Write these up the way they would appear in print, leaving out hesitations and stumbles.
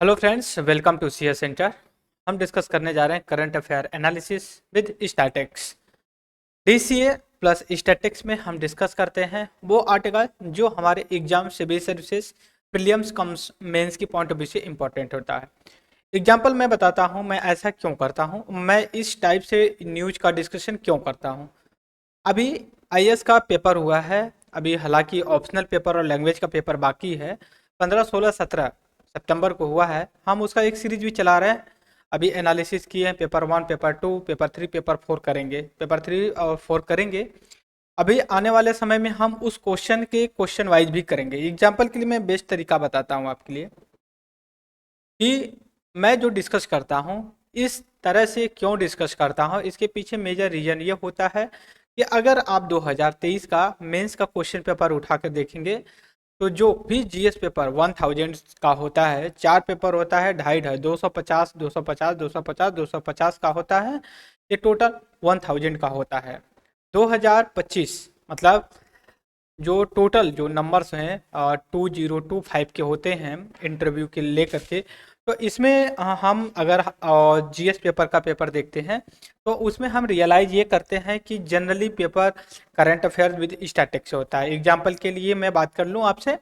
Hello friends, welcome to CA centre. हम discuss करने जा रहे हैं current affair analysis with statics. DCA plus statics में हम डिस्कस करते हैं वो आर्टिकल जो हमारे exam civil services prelims cum mains की पॉइंट ऑफ व्यू से इंपॉर्टेंट होता है। एग्जाम्पल मैं बताता हूँ मैं ऐसा क्यों करता हूँ, मैं इस टाइप से न्यूज का डिस्कशन क्यों करता हूँ। अभी आईएएस का पेपर हुआ है। अभी हालांकि ऑप्शनल पेपर और लैंग्वेज का पेपर बाकी है। 15, 16, 17 सितंबर को हुआ है। हम उसका एक सीरीज भी चला रहे हैं। अभी एनालिसिस किए हैं, पेपर 1, पेपर 2, पेपर 3, पेपर 4 करेंगे। पेपर 3 और 4 करेंगे। अभी आने वाले समय में हम उस क्वेश्चन के क्वेश्चन वाइज भी करेंगे। एग्जाम्पल के लिए मैं बेस्ट तरीका बताता हूँ आपके लिए कि मैं जो डिस्कस करता हूँ इस तरह से क्यों डिस्कस करता हूँ। इसके पीछे मेजर रीजन ये होता है कि अगर आप 2023 का मेंस का क्वेश्चन पेपर उठा कर देखेंगे तो जो भी जीएस पेपर 1000 का होता है, 4 पेपर होता है, ढाई ढाई 250 250 250 250 का होता है। ये टोटल 1000 का होता है। 2025 मतलब जो टोटल जो नंबर्स हैं 2025 के होते हैं इंटरव्यू के लेकर के। तो इसमें हम अगर जीएस पेपर का पेपर देखते हैं तो उसमें हम रियलाइज ये करते हैं कि generally paper current affairs with statics होता है। एग्जांपल के लिए मैं बात कर लूँ आपसे,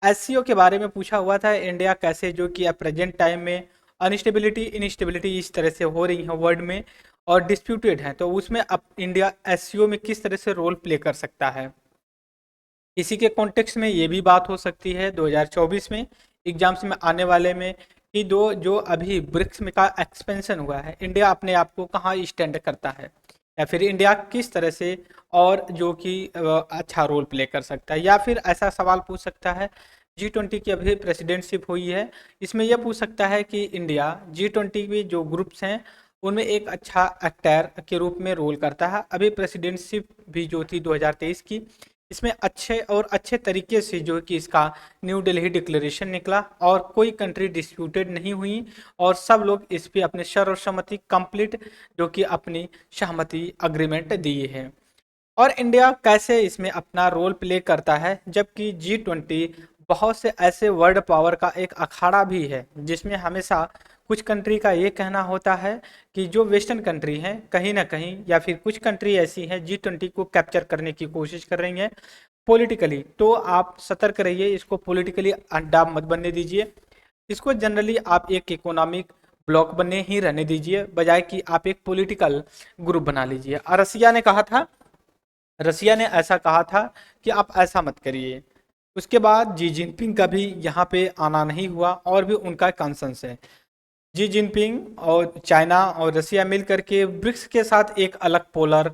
एससीओ के बारे में पूछा हुआ था। इंडिया कैसे जो कि प्रेजेंट टाइम में अनस्टेबिलिटी इनस्टेबिलिटी इस तरह से हो रही है वर्ल्ड में और डिस्प्यूटेड है, तो उसमें अब इंडिया एससीओ में किस तरह से रोल प्ले कर सकता है। इसी के कॉन्टेक्स्ट में ये भी बात हो सकती है 2024 में एग्जाम्स में आने वाले में कि दो जो अभी ब्रिक्स में का एक्सपेंशन हुआ है, इंडिया अपने आप को कहाँ स्टैंड करता है या फिर इंडिया किस तरह से और जो कि अच्छा रोल प्ले कर सकता है। या फिर ऐसा सवाल पूछ सकता है, G20 की अभी प्रेसिडेंटशिप हुई है, इसमें यह पूछ सकता है कि इंडिया G20 में जो ग्रुप्स हैं उनमें एक अच्छा एक्टर के रूप में रोल करता है। अभी प्रेसिडेंटशिप भी जो थी 2023 की, इसमें अच्छे तरीके से जो कि इसका न्यू दिल्ली डिक्लेरेशन निकला और कोई कंट्री डिस्प्यूटेड नहीं हुई और सब लोग इस पे अपने सर्वसम्मति कंप्लीट जो कि अपनी सहमति अग्रीमेंट दिए हैं। और इंडिया कैसे इसमें अपना रोल प्ले करता है, जबकि G20 बहुत से ऐसे वर्ल्ड पावर का एक अखाड़ा भी है जिसमें हमेशा कुछ कंट्री का ये कहना होता है कि जो वेस्टर्न कंट्री हैं कहीं ना कहीं या फिर कुछ कंट्री ऐसी हैं G20 को कैप्चर करने की कोशिश कर रही हैं पॉलिटिकली। तो आप सतर्क रहिए, इसको पॉलिटिकली अड्डा मत बनने दीजिए। इसको जनरली आप एक इकोनॉमिक ब्लॉक बने ही रहने दीजिए, बजाय कि आप एक पॉलिटिकल ग्रुप बना लीजिए। और रसिया ने ऐसा कहा था कि आप ऐसा मत करिए। उसके बाद जी जिनपिंग का भी यहाँ पे आना नहीं हुआ और भी उनका कंसेंस है। जी जिनपिंग और चाइना और रसिया मिल करके ब्रिक्स के साथ एक अलग पोलर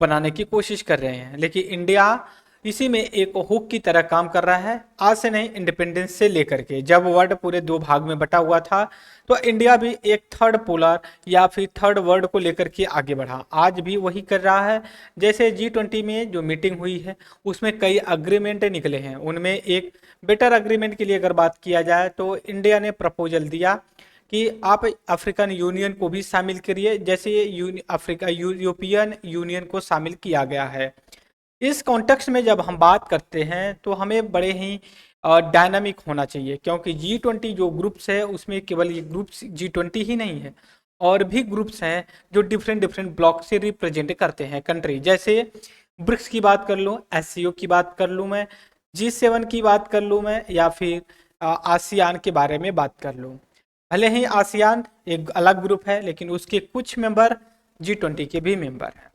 बनाने की कोशिश कर रहे हैं, लेकिन इंडिया इसी में एक हुक की तरह काम कर रहा है। आज से नहीं, इंडिपेंडेंस से लेकर के जब वर्ल्ड पूरे दो भाग में बटा हुआ था तो इंडिया भी एक थर्ड पोलर या फिर थर्ड वर्ल्ड को लेकर के आगे बढ़ा। आज भी वही कर रहा है। जैसे G20 में जो मीटिंग हुई है उसमें कई अग्रीमेंट निकले हैं, उनमें एक बेटर अग्रीमेंट के लिए अगर बात किया जाए तो इंडिया ने प्रपोजल दिया कि आप अफ्रीकन यूनियन को भी शामिल करिए, जैसे यूरोपियन यूनियन को शामिल किया गया है। इस कॉन्टेक्स्ट में जब हम बात करते हैं तो हमें बड़े ही डायनामिक होना चाहिए, क्योंकि G20 जो ग्रुप्स है उसमें केवल ये ग्रुप्स G20 ही नहीं है, और भी ग्रुप्स हैं जो डिफरेंट डिफरेंट ब्लॉक से रिप्रेजेंट करते हैं कंट्री। जैसे ब्रिक्स की बात कर लूँ, एससीओ की बात कर लूँ मैं, G7 की बात कर लूँ मैं, या फिर आसियान के बारे में बात कर लूँ। भले ही आसियान एक अलग ग्रुप है लेकिन उसके कुछ मेंबर G20 के भी मेंबर हैं।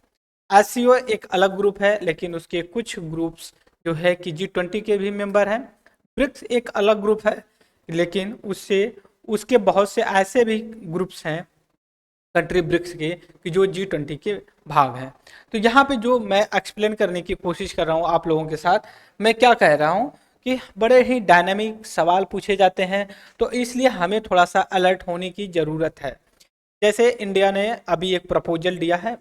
एससीओ एक अलग ग्रुप है लेकिन उसके कुछ ग्रुप्स जो है कि G20 के भी मेंबर हैं। ब्रिक्स एक अलग ग्रुप है लेकिन उससे उसके बहुत से ऐसे भी ग्रुप्स हैं कंट्री ब्रिक्स के कि जो G20 के भाग हैं। तो यहाँ पे जो मैं एक्सप्लेन करने की कोशिश कर रहा हूँ आप लोगों के साथ, मैं क्या कह रहा हूँ कि बड़े ही डायनामिक सवाल पूछे जाते हैं, तो इसलिए हमें थोड़ा सा अलर्ट होने की ज़रूरत है। जैसे इंडिया ने अभी एक प्रपोजल दिया है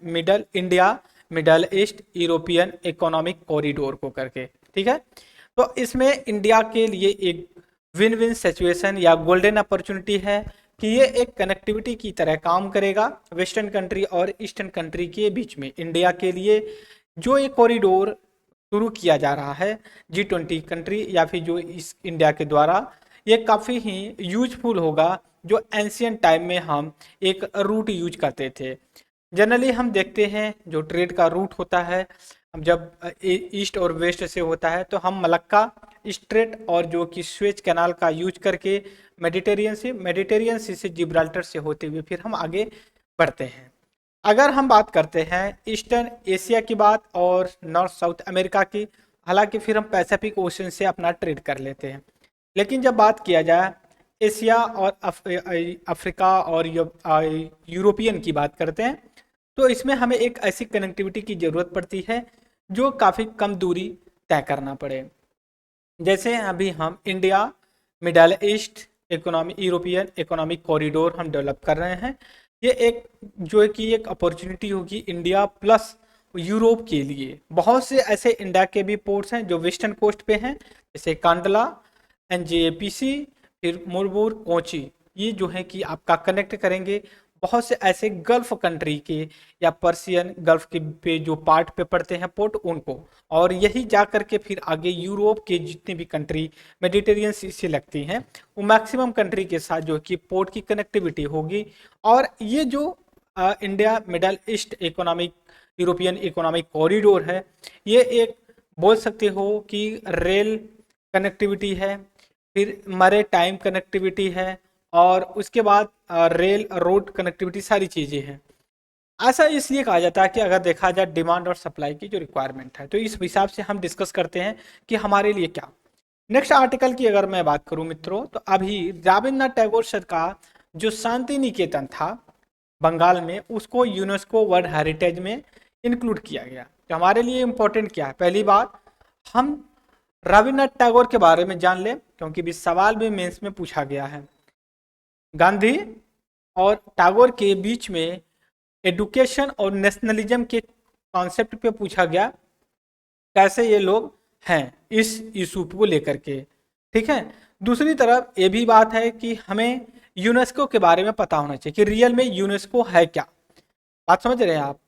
middle east European economic corridor को करके, ठीक है। तो इसमें इंडिया के लिए एक विन विन सिचुएशन या गोल्डन अपॉर्चुनिटी है कि ये एक कनेक्टिविटी की तरह काम करेगा वेस्टर्न कंट्री और ईस्टर्न कंट्री के बीच में। इंडिया के लिए जो ये कॉरिडोर शुरू किया जा रहा है G20 कंट्री या फिर जो इस इंडिया के द्वारा, ये काफ़ी ही यूजफुल होगा, जो एंशियंट टाइम में हम एक रूट यूज करते थे। जनरली हम देखते हैं जो ट्रेड का रूट होता है, हम जब ईस्ट और वेस्ट से होता है तो हम मलक्का स्ट्रेट और जो कि स्वेज कैनाल का यूज करके मेडिटेरियन से जिब्राल्टर से होते हुए फिर हम आगे बढ़ते हैं। अगर हम बात करते हैं ईस्टर्न एशिया की बात और नॉर्थ साउथ अमेरिका की, हालांकि फिर हम पैसिफिक ओशन से अपना ट्रेड कर लेते हैं, लेकिन जब बात किया जाए एशिया और अफ्रीका और यूरोपियन की बात करते हैं, तो इसमें हमें एक ऐसी कनेक्टिविटी की ज़रूरत पड़ती है जो काफ़ी कम दूरी तय करना पड़े। जैसे अभी हम India middle east economy European economic corridor हम डेवलप कर रहे हैं। ये एक जो है कि एक अपॉर्चुनिटी होगी इंडिया प्लस यूरोप के लिए। बहुत से ऐसे इंडिया के भी पोर्ट्स हैं जो वेस्टर्न कोस्ट पे हैं, जैसे कांडला, एनजेपीसी, फिर मुरमुर, कोची, ये जो है कि आपका कनेक्ट करेंगे बहुत से ऐसे गल्फ कंट्री के या पर्सियन गल्फ के पे जो पार्ट पे पड़ते हैं पोर्ट उनको, और यही जा करके फिर आगे यूरोप के जितने भी कंट्री मेडिटेरियन सी से लगती हैं वो मैक्सिमम कंट्री के साथ जो कि पोर्ट की कनेक्टिविटी होगी। और ये जो India middle east economic European economic corridor है, ये एक बोल सकते हो कि रेल कनेक्टिविटी है, फिर मरे टाइम कनेक्टिविटी है, और उसके बाद रेल रोड कनेक्टिविटी सारी चीज़ें हैं। ऐसा इसलिए कहा जाता है कि अगर देखा जाए डिमांड और सप्लाई की जो रिक्वायरमेंट है, तो इस हिसाब से हम डिस्कस करते हैं कि हमारे लिए क्या। नेक्स्ट आर्टिकल की अगर मैं बात करूं मित्रों, तो अभी रविन्द्रनाथ टैगोर सर का जो शांति निकेतन था बंगाल में, उसको यूनेस्को वर्ल्ड हेरिटेज में इंक्लूड किया गया। तो हमारे लिए इंपॉर्टेंट क्या है, पहली बात हम रविन्द्रनाथ टैगोर के बारे में जान लें, क्योंकि भी सवाल भी मेंस में पूछा गया है। गांधी और टैगोर के बीच में एडुकेशन और नेशनलिज्म के कॉन्सेप्ट पे पूछा गया, कैसे ये लोग हैं इस इशू को लेकर के। ठीक है, दूसरी तरफ ये भी बात है कि हमें यूनेस्को के बारे में पता होना चाहिए कि रियल में यूनेस्को है क्या। बात समझ रहे हैं आप,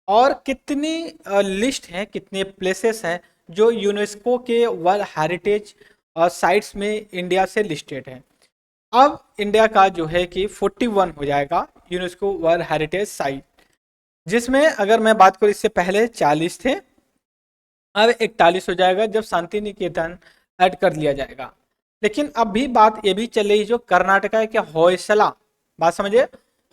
और कितनी लिस्ट है, कितने प्लेसेस हैं जो यूनेस्को के वर्ल्ड हेरिटेज साइट्स में इंडिया से लिस्टेड है। अब इंडिया का जो है कि 41 हो जाएगा यूनेस्को वर्ल्ड हेरिटेज साइट, जिसमें अगर मैं बात करूं इससे पहले 40 थे, अब 41 हो जाएगा जब शांति निकेतन ऐड कर लिया जाएगा। लेकिन अब भी बात ये भी चल रही जो कर्नाटका के होयसला, बात समझिए,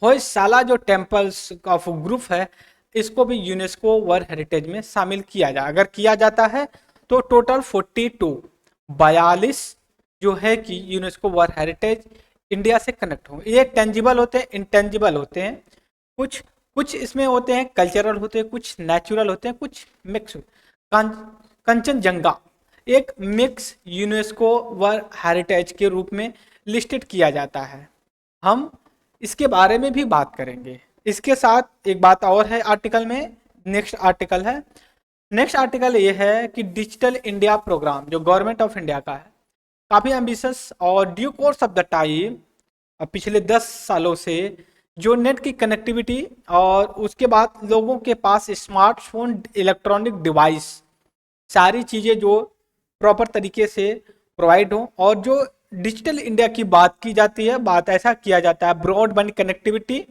होयसला जो टेम्पल्स ऑफ ग्रुप है, इसको भी यूनेस्को वर्ल्ड हेरिटेज में शामिल किया जाए। अगर किया जाता है तो टोटल 42 जो है कि यूनेस्को वर्ल्ड हेरिटेज इंडिया से कनेक्ट होंगे। ये टेंजिबल होते हैं, इंटेंजिबल होते हैं, कुछ कुछ इसमें होते हैं कल्चरल होते हैं, कुछ नेचुरल होते हैं, कुछ मिक्स। कंचनजंगा एक मिक्स यूनेस्को वर्ल्ड हेरिटेज के रूप में लिस्टेड किया जाता है। हम इसके बारे में भी बात करेंगे। इसके साथ एक बात और है आर्टिकल में, नेक्स्ट आर्टिकल है, नेक्स्ट आर्टिकल ये है कि डिजिटल इंडिया प्रोग्राम जो गवर्नमेंट ऑफ इंडिया का है, काफ़ी एम्बिशियस और due course of the time पिछले 10 सालों से जो नेट की कनेक्टिविटी और उसके बाद लोगों के पास स्मार्टफोन, इलेक्ट्रॉनिक डिवाइस, सारी चीज़ें जो प्रॉपर तरीके से प्रोवाइड हो, और जो डिजिटल इंडिया की बात की जाती है, बात ऐसा किया जाता है ब्रॉडबैंड कनेक्टिविटी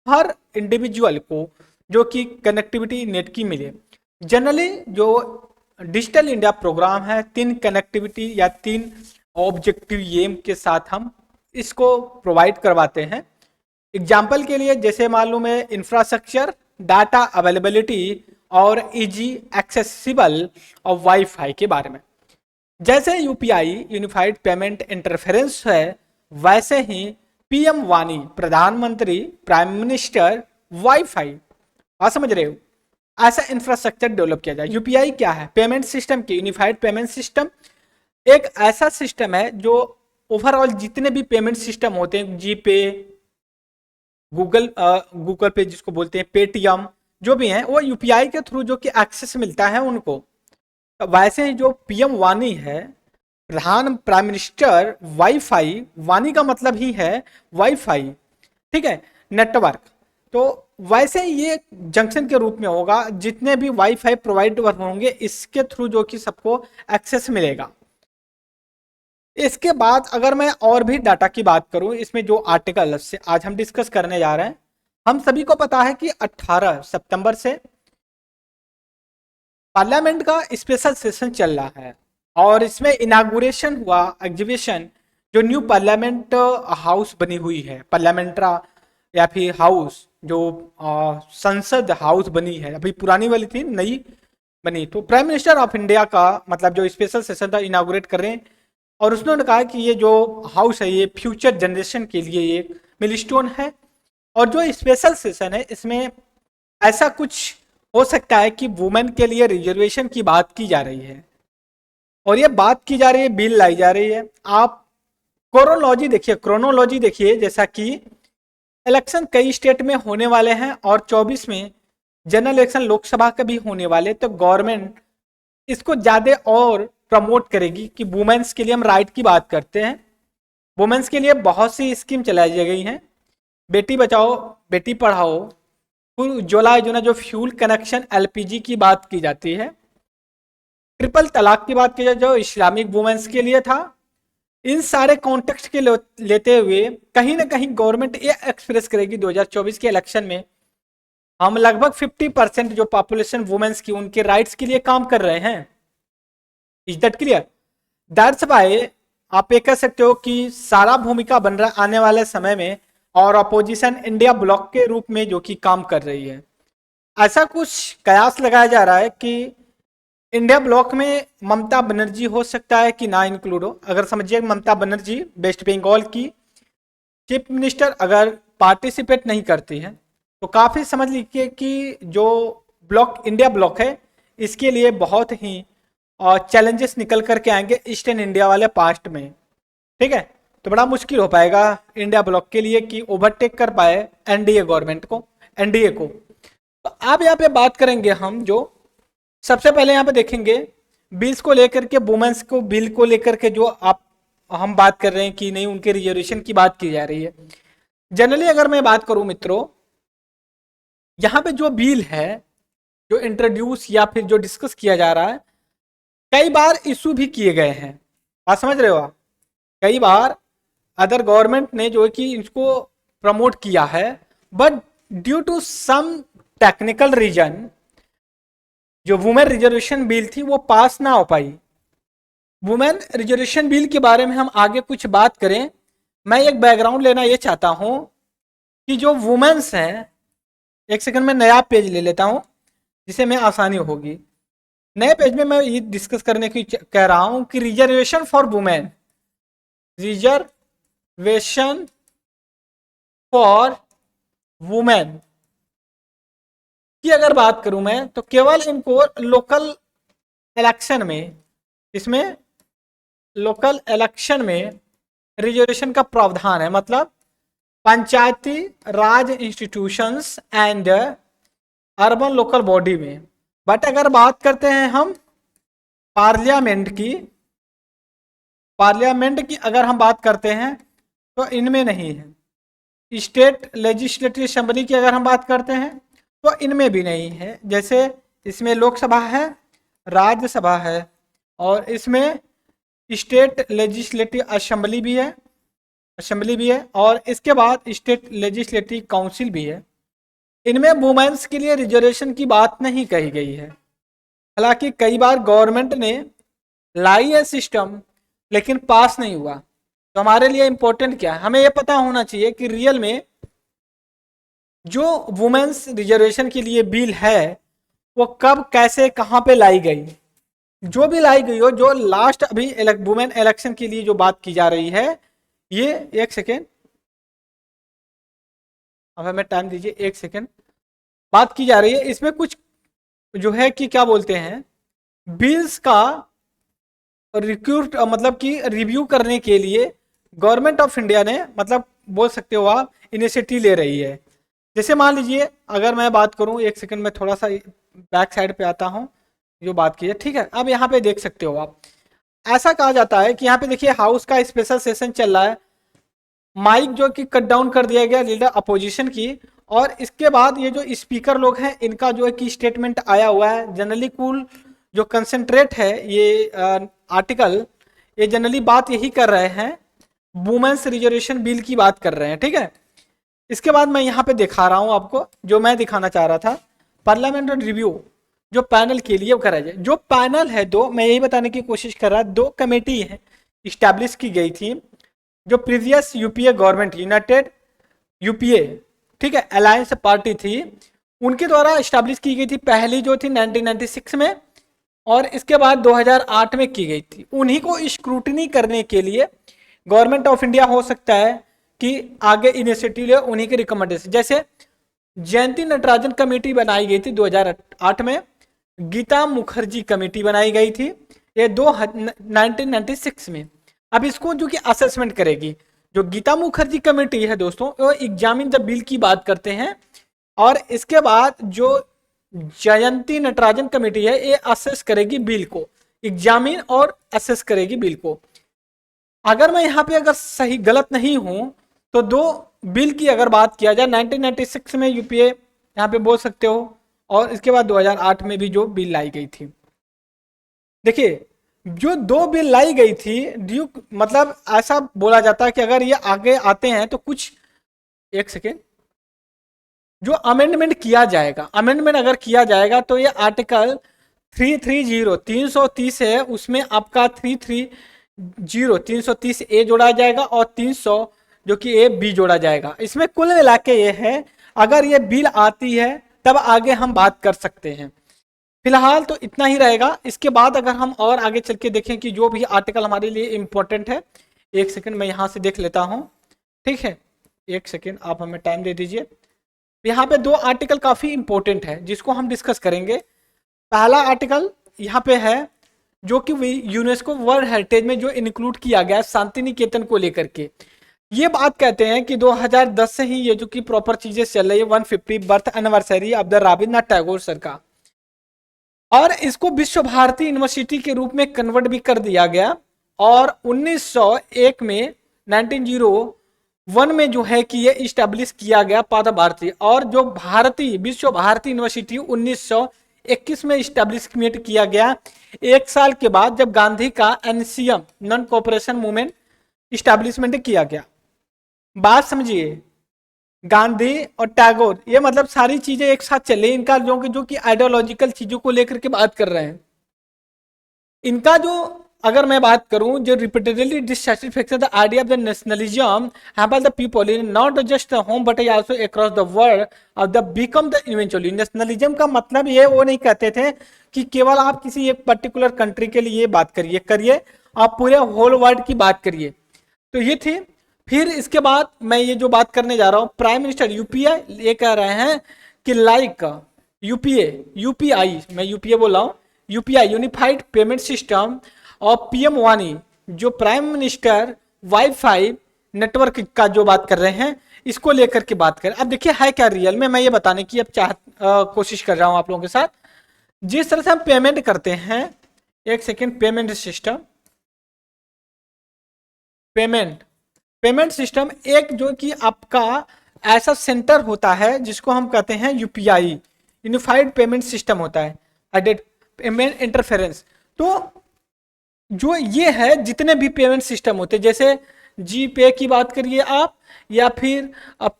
हर इंडिविजुअल को जो कि कनेक्टिविटी नेट की मिले। जनरली जो डिजिटल इंडिया प्रोग्राम है 3 कनेक्टिविटी या 3 ऑब्जेक्टिव एम के साथ हम इसको प्रोवाइड करवाते हैं। एग्जाम्पल के लिए जैसे मालूम है इंफ्रास्ट्रक्चर, डाटा अवेलेबिलिटी और इजी एक्सेसिबल और वाईफाई के बारे में। जैसे यूपीआई यूनिफाइड पेमेंट इंटरफेरेंस है, वैसे ही पीएम वानी प्रधानमंत्री प्राइम मिनिस्टर वाईफाई, आप समझ रहे हो, ऐसा इंफ्रास्ट्रक्चर डेवलप किया जाए। यूपीआई क्या है, पेमेंट सिस्टम की यूनिफाइड पेमेंट सिस्टम, एक ऐसा सिस्टम है जो ओवरऑल जितने भी पेमेंट सिस्टम होते हैं, जीपे, गूगल पे जिसको बोलते हैं, पेटीएम, जो भी हैं वो यूपीआई के थ्रू जो कि एक्सेस मिलता है उनको। वैसे ही जो पीएम वानी है, प्रधान प्राइम मिनिस्टर वाईफाई, वानी का मतलब ही है वाईफाई, ठीक है, नेटवर्क। तो वैसे ये जंक्शन के रूप में होगा, जितने भी वाईफाई प्रोवाइड होंगे इसके थ्रू जो कि सबको एक्सेस मिलेगा। इसके बाद अगर मैं और भी डाटा की बात करूं, इसमें जो आर्टिकल से आज हम डिस्कस करने जा रहे हैं, हम सभी को पता है कि 18 सितंबर से पार्लियामेंट का स्पेशल सेशन चल रहा है और इसमें इनागुरेशन हुआ, एग्जीबिशन, जो न्यू पार्लियामेंट हाउस बनी हुई है, पार्लियामेंट्रा या फिर हाउस, जो संसद हाउस बनी है, अभी पुरानी वाली थी, नई बनी, तो प्राइम मिनिस्टर ऑफ इंडिया का मतलब जो स्पेशल सेशन था इनागुरेट कर रहे हैं। और उसने कहा कि ये जो हाउस है ये फ्यूचर जनरेशन के लिए एक मिलस्टोन है। और जो स्पेशल सेशन है इसमें ऐसा कुछ हो सकता है कि वुमेन के लिए रिजर्वेशन की बात की जा रही है और ये बात की जा रही है, बिल लाई जा रही है। आप क्रोनोलॉजी देखिए, जैसा कि इलेक्शन कई स्टेट में होने वाले हैं और 24 में जनरल इलेक्शन लोकसभा का भी होने वाले, तो गवर्नमेंट इसको ज्यादा और प्रमोट करेगी कि वुमेन्स के लिए हम राइट की बात करते हैं। वुमेन्स के लिए बहुत सी स्कीम चलाई गई हैं, बेटी बचाओ बेटी पढ़ाओ, फिर उज्ज्वला योजना जो फ्यूल कनेक्शन एलपीजी की बात की जाती है, ट्रिपल तलाक की बात की जाए जो इस्लामिक वुमेन्स के लिए था। इन सारे कॉन्टेक्स्ट के लेते हुए कहीं ना कहीं गवर्नमेंट ये एक्सप्रेस करेगी 2024 के इलेक्शन में हम लगभग 50% जो पॉपुलेशन वुमेन्स की उनके राइट्स के लिए काम कर रहे हैं। Is that clear? That's why आप ये कह सकते हो कि सारा भूमिका बन रहा आने वाले समय में और अपोजिशन इंडिया ब्लॉक के रूप में जो कि काम कर रही है। ऐसा कुछ कयास लगाया जा रहा है कि इंडिया ब्लॉक में ममता बनर्जी हो सकता है कि ना इंक्लूड हो। अगर समझिए ममता बनर्जी वेस्ट बंगाल की चीफ मिनिस्टर अगर पार्टिसिपेट नहीं करती है तो काफ़ी समझ लीजिए कि जो ब्लॉक इंडिया ब्लॉक है इसके लिए बहुत ही चैलेंजेस निकल करके आएंगे ईस्टर्न इंडिया वाले पास्ट में। ठीक है, तो बड़ा मुश्किल हो पाएगा इंडिया ब्लॉक के लिए कि ओवरटेक कर पाए एनडीए गवर्नमेंट को, एनडीए को। तो आप यहाँ पे बात करेंगे हम जो सबसे पहले यहाँ पे देखेंगे बिल्स को लेकर के, वुमेन्स को बिल को लेकर के जो आप हम बात कर रहे हैं कि नहीं उनके रिजर्वेशन की बात की जा रही है। जनरली अगर मैं बात करूं मित्रों, यहाँ पे जो बिल है जो इंट्रोड्यूस या फिर जो डिस्कस किया जा रहा है कई बार इशू भी किए गए हैं। बात समझ रहे हो आप? कई बार अदर गवर्नमेंट ने जो है कि इसको प्रमोट किया है, but due to some technical reason जो वुमेन रिजर्वेशन बिल थी वो पास ना हो पाई। वुमेन रिजर्वेशन बिल के बारे में हम आगे कुछ बात करें, मैं एक बैकग्राउंड लेना ये चाहता हूं कि जो वुमेन्स हैं, एक सेकंड में नया पेज ले लेता हूं जिसे में आसानी होगी। नए पेज में मैं ये डिस्कस करने की कह रहा हूं कि reservation for women, reservation for women की अगर बात करूं मैं तो केवल इनको लोकल इलेक्शन में, इसमें लोकल इलेक्शन में रिजर्वेशन का प्रावधान है, मतलब Panchayati Raj institutions and urban local body में। बट अगर बात करते हैं हम पार्लियामेंट की अगर हम बात करते हैं तो इनमें नहीं है। स्टेट लेजिस्लेटिव असेंबली की अगर हम बात करते हैं तो इनमें भी नहीं है। जैसे इसमें लोकसभा है, राज्यसभा है और इसमें स्टेट लेजिस्लेटिव असेंबली भी है और इसके बाद स्टेट लेजिस्लेटिव काउंसिल भी है। इनमें वुमेन्स के लिए रिजर्वेशन की बात नहीं कही गई है। हालांकि कई बार गवर्नमेंट ने लाई है सिस्टम लेकिन पास नहीं हुआ। तो हमारे लिए इंपॉर्टेंट क्या है, हमें यह पता होना चाहिए कि रियल में जो वुमेन्स रिजर्वेशन के लिए बिल है वो कब कैसे कहां पे लाई गई। जो भी लाई गई हो, जो लास्ट अभी वुमेन इलेक्शन के लिए जो बात की जा रही है, ये एक सेकेंड अब हमें टाइम दीजिए, एक सेकेंड बात की जा रही है। इसमें कुछ जो है कि क्या बोलते हैं बिल्स का रिक्रूट मतलब कि रिव्यू करने के लिए गवर्नमेंट ऑफ इंडिया ने मतलब बोल सकते हो आप इनिशिएटिव ले रही है। जैसे मान लीजिए अगर मैं बात करूं, एक सेकंड में थोड़ा सा बैक साइड पे आता हूं, जो बात की है ठीक है। अब यहाँ पे देख सकते हो आप, ऐसा कहा जाता है कि यहाँ पे देखिए हाउस का स्पेशल सेशन चल रहा है, माइक जो कि कट डाउन कर दिया गया लीडर अपोजिशन की, और इसके बाद ये जो स्पीकर लोग हैं इनका जो है कि स्टेटमेंट आया हुआ है। जनरली कुल जो कंसेंट्रेट है ये आर्टिकल ये जनरली बात यही कर रहे हैं, वुमेन्स रिजर्वेशन बिल की बात कर रहे हैं, ठीक है। इसके बाद मैं यहाँ पे दिखा रहा हूँ आपको, जो मैं दिखाना चाह रहा था, पार्लियामेंट्री रिव्यू जो पैनल के लिए करा जाए। जो पैनल है, दो, मैं यही बताने की कोशिश कर रहा, दो कमेटी है इस्टेब्लिश की गई थी, जो previous UPA government, United UPA, ठीक है, अलायंस पार्टी थी, उनके द्वारा इस्टेब्लिश की गई थी। पहली जो थी 1996 में, और इसके बाद 2008 में की गई थी। उन्हीं को स्क्रूटनी करने के लिए गवर्नमेंट ऑफ इंडिया हो सकता है कि आगे इनिशिएटिव ले, उन्हीं के रिकमेंडेशन। जैसे जयंती नटराजन कमेटी बनाई गई थी 2008 में, गीता मुखर्जी कमेटी बनाई गई थी ये 1996 में। अब इसको जो कि असेसमेंट करेगी, जो गीता मुखर्जी कमेटी है दोस्तों, वो एग्जामिन द बिल की बात करते हैं, और इसके बाद जो जयंती नटराजन कमेटी है, ये असेस करेगी बिल को, एग्जामिन और असेस करेगी बिल को। अगर मैं यहाँ पे अगर सही गलत नहीं हूं तो दो बिल की अगर बात किया जाए, 1996 में यूपीए यहाँ पे बोल सकते हो, और इसके बाद 2008 में भी जो बिल लाई गई थी। देखिए, जो दो बिल लाई गई थी, ड्यूक मतलब ऐसा बोला जाता है कि अगर ये आगे आते हैं तो कुछ, एक सेकेंड, जो अमेंडमेंट किया जाएगा, अमेंडमेंट अगर किया जाएगा तो ये आर्टिकल 330 है, उसमें आपका 330 ए जोड़ा जाएगा और 300 जो कि ए बी जोड़ा जाएगा। इसमें कुल मिला के ये है, अगर ये बिल आती है तब आगे हम बात कर सकते हैं। फिलहाल तो इतना ही रहेगा। इसके बाद अगर हम और आगे चल के देखें कि जो भी आर्टिकल हमारे लिए इंपॉर्टेंट है, एक सेकेंड मैं यहाँ से देख लेता हूँ, ठीक है, एक सेकेंड आप हमें टाइम दे दीजिए। यहाँ पे दो आर्टिकल काफी इंपॉर्टेंट है जिसको हम डिस्कस करेंगे। पहला आर्टिकल यहाँ पे है जो कि यूनेस्को वर्ल्ड हेरिटेज में जो इंक्लूड किया गया शांति निकेतन को लेकर के। ये बात कहते हैं कि 2010 से ही ये जो कि प्रॉपर चीजें चल रही है, 150 birth anniversary of the Rabindranath Tagore sir का, और इसको विश्व भारती यूनिवर्सिटी के रूप में कन्वर्ट भी कर दिया गया। और 1901 में 1901 में जो है कि ये इस्टेब्लिश किया गया पाद भारती, और जो भारती विश्व भारती यूनिवर्सिटी 1921 में इस्टेब्लिशमेंट किया गया, एक साल के बाद जब गांधी का NCM non cooperation movement establishment किया गया। बात समझिए, गांधी और टैगोर, ये मतलब सारी चीजें एक साथ चले, इनका जो कि आइडियोलॉजिकल चीजों को लेकर के बात कर रहे हैं। इनका जो अगर मैं बात करूं, जो repeatedly dissatisfaction the idea of the nationalism have the people in not just the home but also across the world of the become the eventually. Nationalism का मतलब ये वो नहीं कहते थे कि केवल आप किसी एक पर्टिकुलर कंट्री के लिए बात करिए, आप पूरे होल वर्ल्ड की बात करिए। तो ये थी। फिर इसके बाद मैं ये जो बात करने जा रहा हूं, प्राइम मिनिस्टर यूपीए ये कह रहे हैं कि लाइक यूपीआई, मैं यूपीए बोल रहा हूं, यूपीआई यूनिफाइड पेमेंट सिस्टम और पीएम वानी, जो प्राइम मिनिस्टर वाईफाई नेटवर्क का जो बात कर रहे हैं, इसको लेकर के बात करें। अब देखिए है क्या रियल में, मैं ये बताने की अब कोशिश कर रहा हूं आप लोगों के साथ। जिस तरह से हम पेमेंट करते हैं, एक second, payment system, payment system एक जो कि आपका ऐसा सेंटर होता है जिसको हम कहते हैं यूपीआई, यूनिफाइड पेमेंट सिस्टम होता है, पेमेंट इंटरफेरेंस। तो जो ये है, जितने भी पेमेंट सिस्टम होते हैं, जैसे जी पे की बात करिए आप, या फिर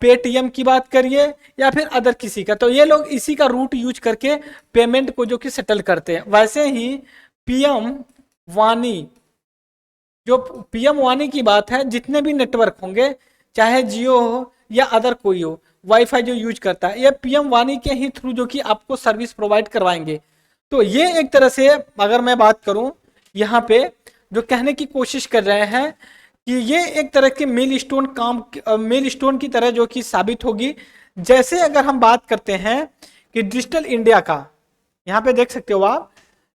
पेटीएम की बात करिए, या फिर अदर किसी का, तो ये लोग इसी का रूट यूज करके पेमेंट को जो कि सेटल करते हैं। वैसे ही पीएम वानी, जो पीएम वानी की बात है, जितने भी नेटवर्क होंगे, चाहे जियो हो या अदर कोई हो, वाईफाई जो यूज करता है, ये पीएम वानी के ही थ्रू जो कि आपको सर्विस प्रोवाइड करवाएंगे। तो ये एक तरह से अगर मैं बात करूं, यहाँ पे जो कहने की कोशिश कर रहे हैं कि ये एक तरह के मेल स्टोन की तरह जो कि साबित होगी। जैसे अगर हम बात करते हैं कि डिजिटल इंडिया का, यहाँ पे देख सकते हो आप,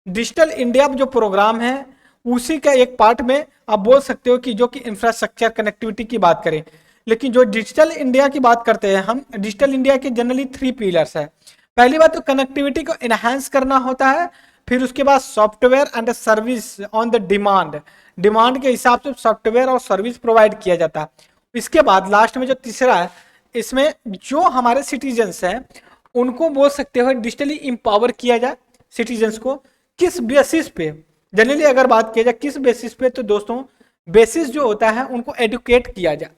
डिजिटल इंडिया जो प्रोग्राम है उसी का एक पार्ट में आप बोल सकते हो कि जो कि इंफ्रास्ट्रक्चर कनेक्टिविटी की बात करें। लेकिन जो डिजिटल इंडिया की बात करते हैं हम, डिजिटल इंडिया के जनरली 3 पिलर्स है। पहली बात तो कनेक्टिविटी को एनहांस करना होता है, फिर उसके बाद software and service on the demand के हिसाब से सॉफ्टवेयर और सर्विस प्रोवाइड किया जाता है। इसके बाद लास्ट में जो तीसरा है, इसमें जो हमारे सिटीजन्स हैं उनको बोल सकते हो डिजिटली इंपावर किया जाए। सिटीजन्स को किस बेसिस पे, जनरली अगर बात किया जाए किस बेसिस पे, तो दोस्तों बेसिस जो होता है उनको एडुकेट किया जाए।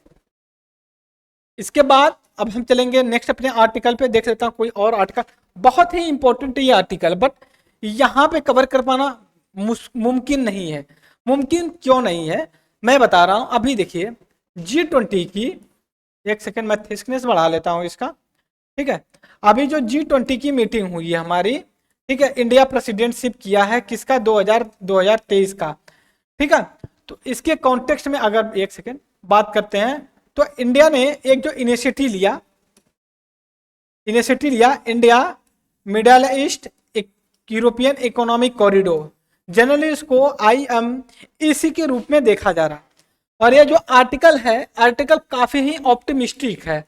इसके बाद अब हम चलेंगे नेक्स्ट अपने आर्टिकल पे, देख लेता हूँ कोई और आर्टिकल। बहुत ही इंपॉर्टेंट है ये आर्टिकल, बट यहाँ पे कवर कर पाना मुमकिन नहीं है। मुमकिन क्यों नहीं है मैं बता रहा हूँ। अभी देखिए G20 की, एक सेकेंड मैं थिकनेस बढ़ा लेता हूँ इसका, ठीक है। अभी जो G20 की मीटिंग हुई है हमारी, ठीक है, इंडिया प्रेसिडेंटशिप किया है किसका, 2023 का, ठीक है। तो इसके कॉन्टेक्स्ट में अगर एक सेकेंड बात करते हैं, तो इंडिया ने एक जो इनिशिएटिव लिया India middle east European economic corridor, generally इसको IMEC के रूप में देखा जा रहा। और ये जो आर्टिकल है, आर्टिकल काफी ही ऑप्टिमिस्टिक है।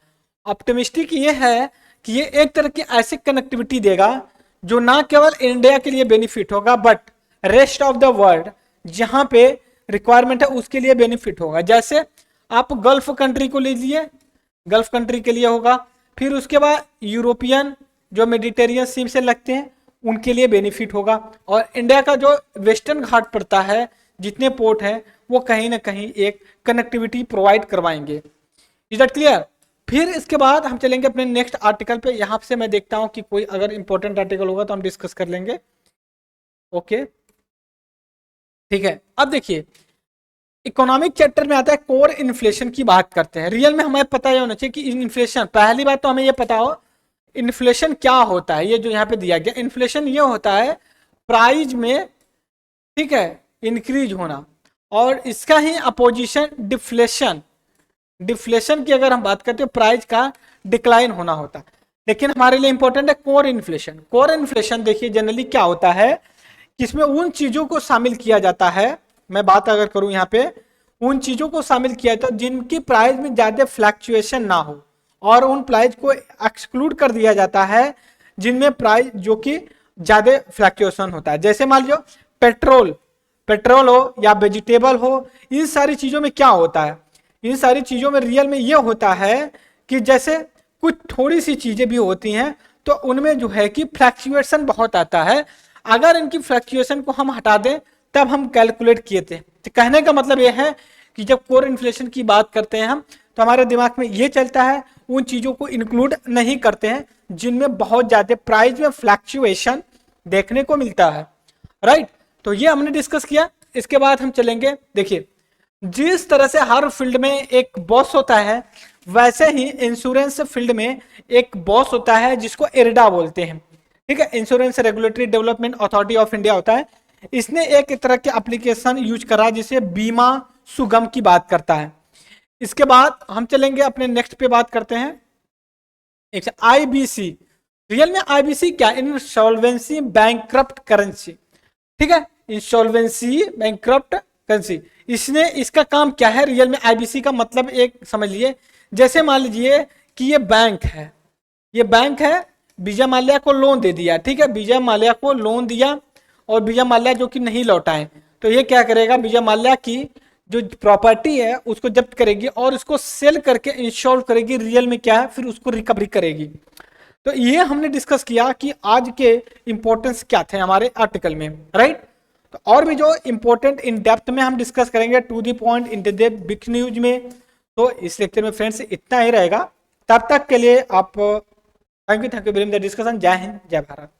ऑप्टिमिस्टिक ये है कि ये एक तरह की ऐसी कनेक्टिविटी देगा जो ना केवल इंडिया के लिए बेनिफिट होगा, but rest of the world जहां पे रिक्वायरमेंट है उसके लिए बेनिफिट होगा। जैसे आप गल्फ कंट्री को लीजिए, गल्फ कंट्री के लिए होगा, फिर उसके बाद यूरोपियन जो मेडिटेरियन सी से लगते हैं उनके लिए बेनिफिट होगा, और इंडिया का जो वेस्टर्न घाट पड़ता है, जितने पोर्ट हैं वो कहीं ना कहीं एक कनेक्टिविटी प्रोवाइड करवाएंगे। Is that clear? फिर इसके बाद हम चलेंगे अपने नेक्स्ट आर्टिकल पे। यहां से मैं देखता हूं कि कोई अगर इंपॉर्टेंट आर्टिकल होगा तो हम डिस्कस कर लेंगे। ओके, ठीक है। अब देखिए इकोनॉमिक चैप्टर में आता है कोर इन्फ्लेशन की बात करते हैं। रियल में हमें पता ही होना चाहिए कि इन्फ्लेशन, पहली बात तो हमें ये पता हो इन्फ्लेशन क्या होता है। ये जो यहाँ पे दिया गया इन्फ्लेशन ये होता है प्राइस में, ठीक है, इंक्रीज होना, और इसका ही अपोजिशन डिफ्लेशन। डिफ्लेशन की अगर हम बात करते हैं प्राइस का डिक्लाइन होना होता है। लेकिन हमारे लिए इंपॉर्टेंट है कोर इन्फ्लेशन। कोर इन्फ्लेशन देखिए जनरली क्या होता है कि इसमें उन चीजों को शामिल किया जाता है, मैं बात अगर करूं यहाँ पे, उन चीजों को शामिल किया जाता है जिनकी प्राइस में ज्यादा फ्लैक्चुएशन ना हो, और उन प्राइस को एक्सक्लूड कर दिया जाता है जिनमें प्राइस जो कि ज्यादा फ्लैक्चुएशन होता है। जैसे मान लो पेट्रोल हो या वेजिटेबल हो, इन सारी चीजों में क्या होता है, इन सारी चीजों में रियल में ये होता है कि जैसे कुछ थोड़ी सी चीजें भी होती हैं तो उनमें जो है कि फ्लैक्चुएशन बहुत आता है। अगर इनकी फ्लैक्चुएशन को हम हटा दें तब हम कैलकुलेट किए थे। तो कहने का मतलब यह है कि जब कोर इन्फ्लेशन की बात करते हैं हम, तो हमारे दिमाग में ये चलता है उन चीजों को इंक्लूड नहीं करते हैं जिनमें बहुत ज्यादा प्राइस में फ्लैक्चुएशन देखने को मिलता है। राइट, तो ये हमने डिस्कस किया। इसके बाद हम चलेंगे, देखिए जिस तरह से हर फील्ड में एक बॉस होता है, वैसे ही इंश्योरेंस फील्ड में एक बॉस होता है जिसको इरडा बोलते हैं, ठीक है, insurance regulatory development authority of India होता है। इसने एक तरह के एप्लीकेशन यूज करा जिसे बीमा सुगम की बात करता है। इसके बाद हम चलेंगे अपने नेक्स्ट पे, बात करते हैं IBC। रियल में IBC क्या, इंसॉल्वेंसी बैंकक्रप्ट करेंसी, ठीक है, इंसॉल्वेंसी बैंकक्रप्ट करेंसी। इसका काम क्या है रियल में, IBC का मतलब एक समझ लिए, जैसे मान लीजिए कि ये बैंक है, विजय माल्या को लोन दे दिया, ठीक है, विजय माल्या को लोन दिया और विजय माल्या जो कि नहीं लौटाए, तो ये क्या करेगा, विजय माल्या की जो प्रॉपर्टी है उसको जब्त करेगी और उसको सेल करके इंश्योर करेगी, रियल में क्या है फिर उसको रिकवरी करेगी। तो ये हमने डिस्कस किया कि आज के इंपॉर्टेंस क्या थे हमारे आर्टिकल में। राइट, तो और भी जो इंपॉर्टेंट इन डेप्थ में हम डिस्कस करेंगे, to the point in depth big news में। तो इस लेक्चर में फ्रेंड्स इतना ही रहेगा। तब तक के लिए आप thank you very much discussion. जय हिंद, जय भारत।